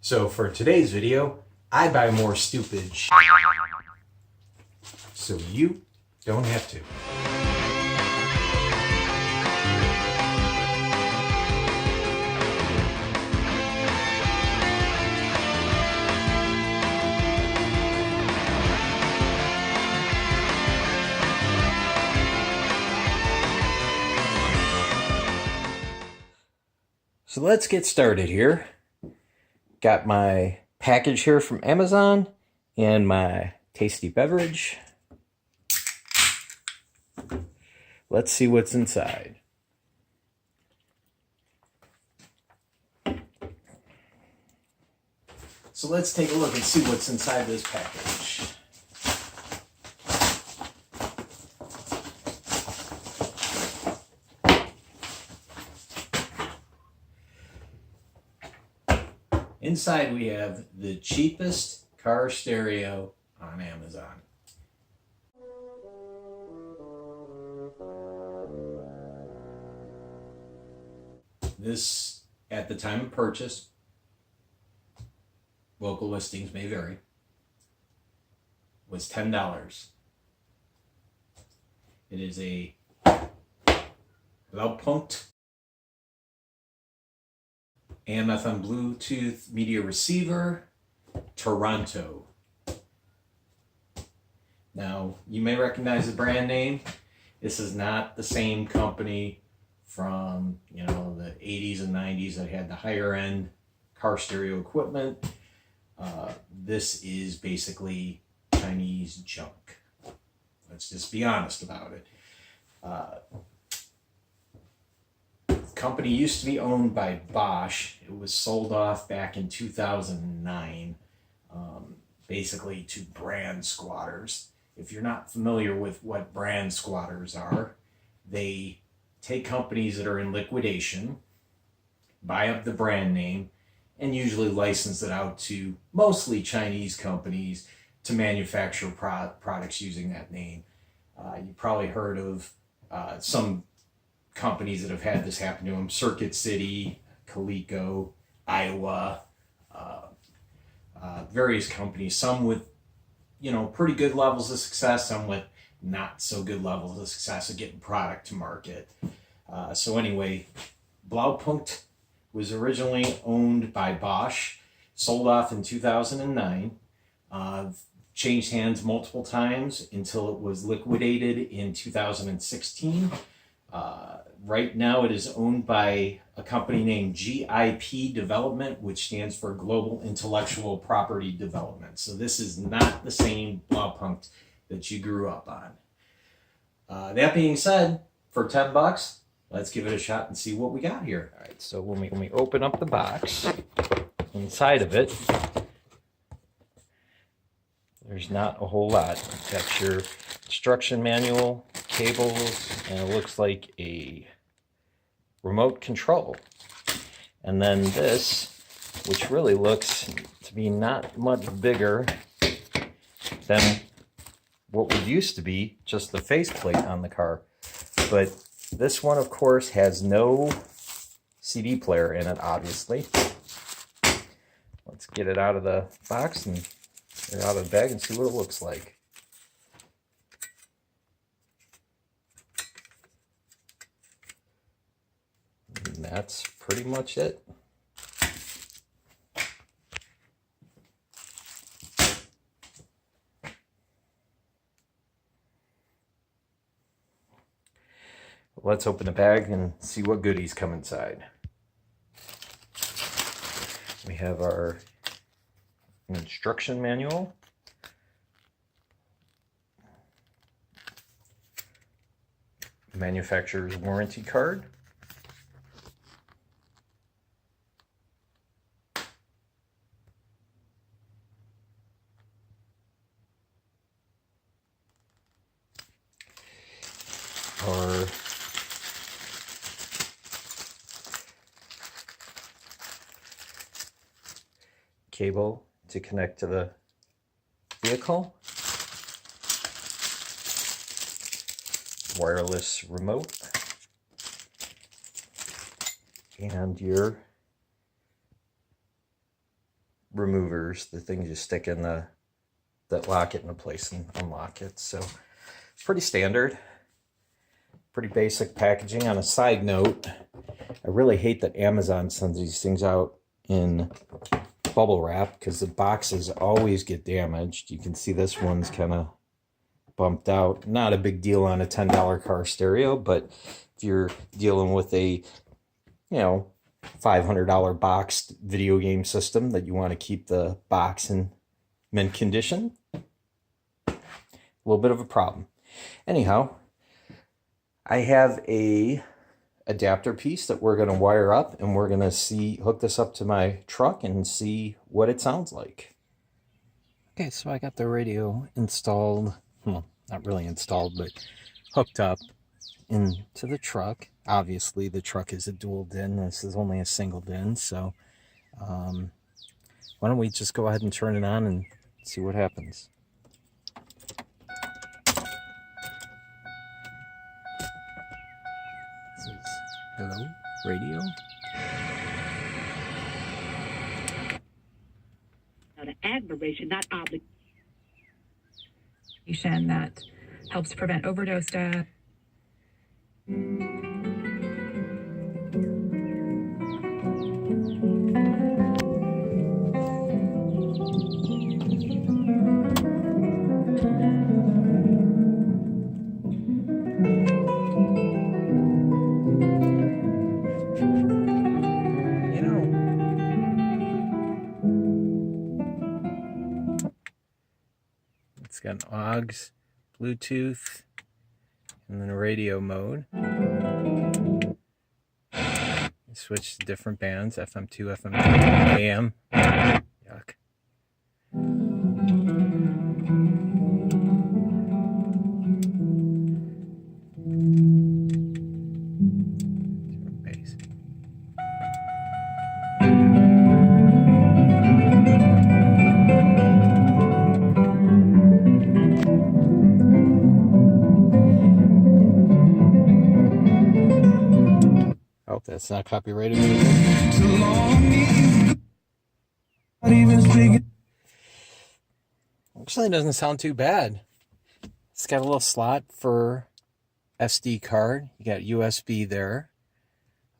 So for today's video, I buy more stupid so you don't have to. So let's get started here. Got my package here from Amazon and my tasty beverage. Let's see what's inside. So let's take a look and see what's inside this package. Inside we have the cheapest car stereo on Amazon. This, at the time of purchase, local listings may vary, was $10. It is a Blaupunkt AM/FM Bluetooth media receiver, Toronto. Now, you may recognize the brand name. This is not the same company from, the 80s and 90s that had the higher end car stereo equipment. This is basically Chinese junk. Let's just be honest about it. Company used to be owned by Bosch. It was sold off back in 2009, basically to brand squatters. If you're not familiar with what brand squatters are, they take companies that are in liquidation, buy up the brand name, and usually license it out to mostly Chinese companies to manufacture products using that name. You probably heard of some companies that have had this happen to them: Circuit City, Coleco, Iowa, various companies, some with pretty good levels of success, some with not so good levels of success of getting product to market. So anyway, Blaupunkt was originally owned by Bosch, sold off in 2009, changed hands multiple times until it was liquidated in 2016. Right now it is owned by a company named GIP Development, which stands for Global Intellectual Property Development. So this is not the same Blaupunkt that you grew up on. That being said, for $10, let's give it a shot and see what we got here. All right, so when we open up the box, inside of it, there's not a whole lot. It's got your instruction manual, cables, and it looks like a remote control. And then this, which really looks to be not much bigger than what would used to be just the faceplate on the car. But this one, of course, has no CD player in it, obviously. Let's get it out of the box and get it out of the bag and see what it looks like. And that's pretty much it. Let's open the bag and see what goodies come inside. We have our instruction manual, manufacturer's warranty card, our cable to connect to the vehicle, wireless remote, and your removers, the things you stick in that lock it into place and unlock it. So it's pretty standard, pretty basic packaging. On a side note, I really hate that Amazon sends these things out in bubble wrap because the boxes always get damaged. You can see this one's kind of bumped out. Not a big deal on a $10 car stereo, but if you're dealing with a, $500 boxed video game system that you want to keep the box in mint condition, a little bit of a problem. Anyhow, I have a adapter piece that we're going to wire up, and we're going to hook this up to my truck and see what it sounds like. Okay, so I got the radio installed, well, not really installed, but hooked up into the truck. Obviously, the truck is a dual DIN. This is only a single DIN, so why don't we just go ahead and turn it on and see what happens. This is hello, radio. An admiration, not obligation, that helps prevent overdose death. It's got an AUX, Bluetooth, and then a radio mode. Switch to different bands, FM2, FM3, AM. Yuck. Bass. Oh, that's not copyrighted music. Actually, it doesn't sound too bad. It's got a little slot for SD card. You got USB there.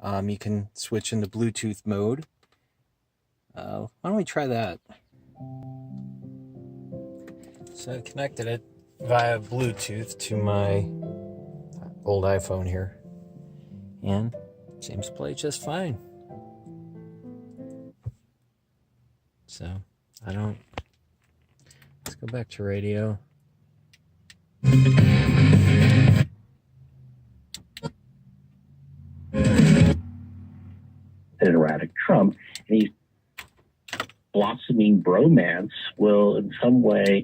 You can switch into Bluetooth mode. Why don't we try that? So I connected it via Bluetooth to my old iPhone here. And it seems to play just fine. So, let's go back to radio. an erratic Trump, and he's blossoming bromance will in some way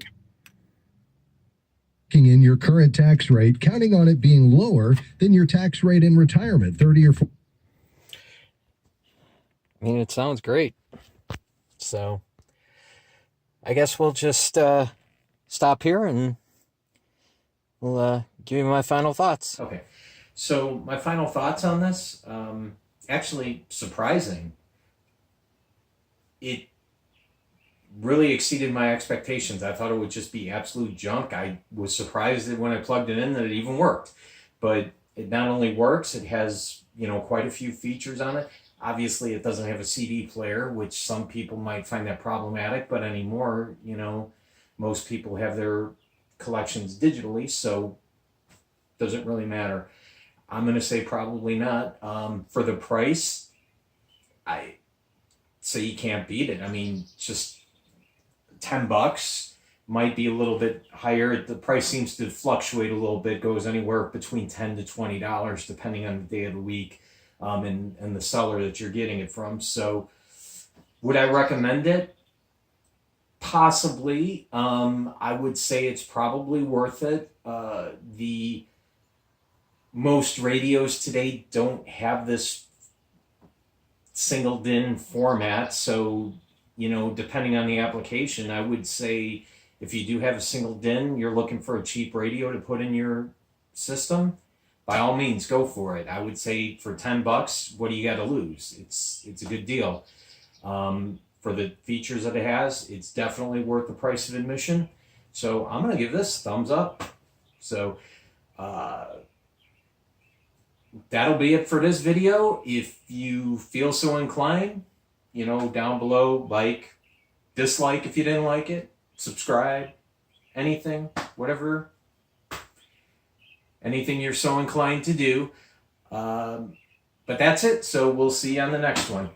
in your current tax rate, counting on it being lower than your tax rate in retirement, 30 or 40. I mean, it sounds great. So I guess we'll just stop here and we'll give you my final thoughts. Okay. So my final thoughts on this, actually surprising. It really exceeded my expectations. I thought it would just be absolute junk. I was surprised that when I plugged it in that it even worked. But it not only works, it has, quite a few features on it. Obviously, it doesn't have a CD player, which some people might find that problematic, but anymore, most people have their collections digitally, so it doesn't really matter. I'm going to say probably not. For the price, I say you can't beat it. I mean, just $10 might be a little bit higher. The price seems to fluctuate a little bit, goes anywhere between $10 to $20 depending on the day of the week and the seller that you're getting it from. So would I recommend it? Possibly. I would say it's probably worth it. The most radios today don't have this single DIN format, so depending on the application, I would say if you do have a single DIN, you're looking for a cheap radio to put in your system, by all means, go for it. I would say for $10, what do you got to lose? It's a good deal. for the features that it has, it's definitely worth the price of admission. So I'm going to give this thumbs up. So that'll be it for this video. If you feel so inclined, you know, down below, like, dislike if you didn't like it, subscribe, anything, whatever, anything you're so inclined to do. But that's it. So we'll see you on the next one.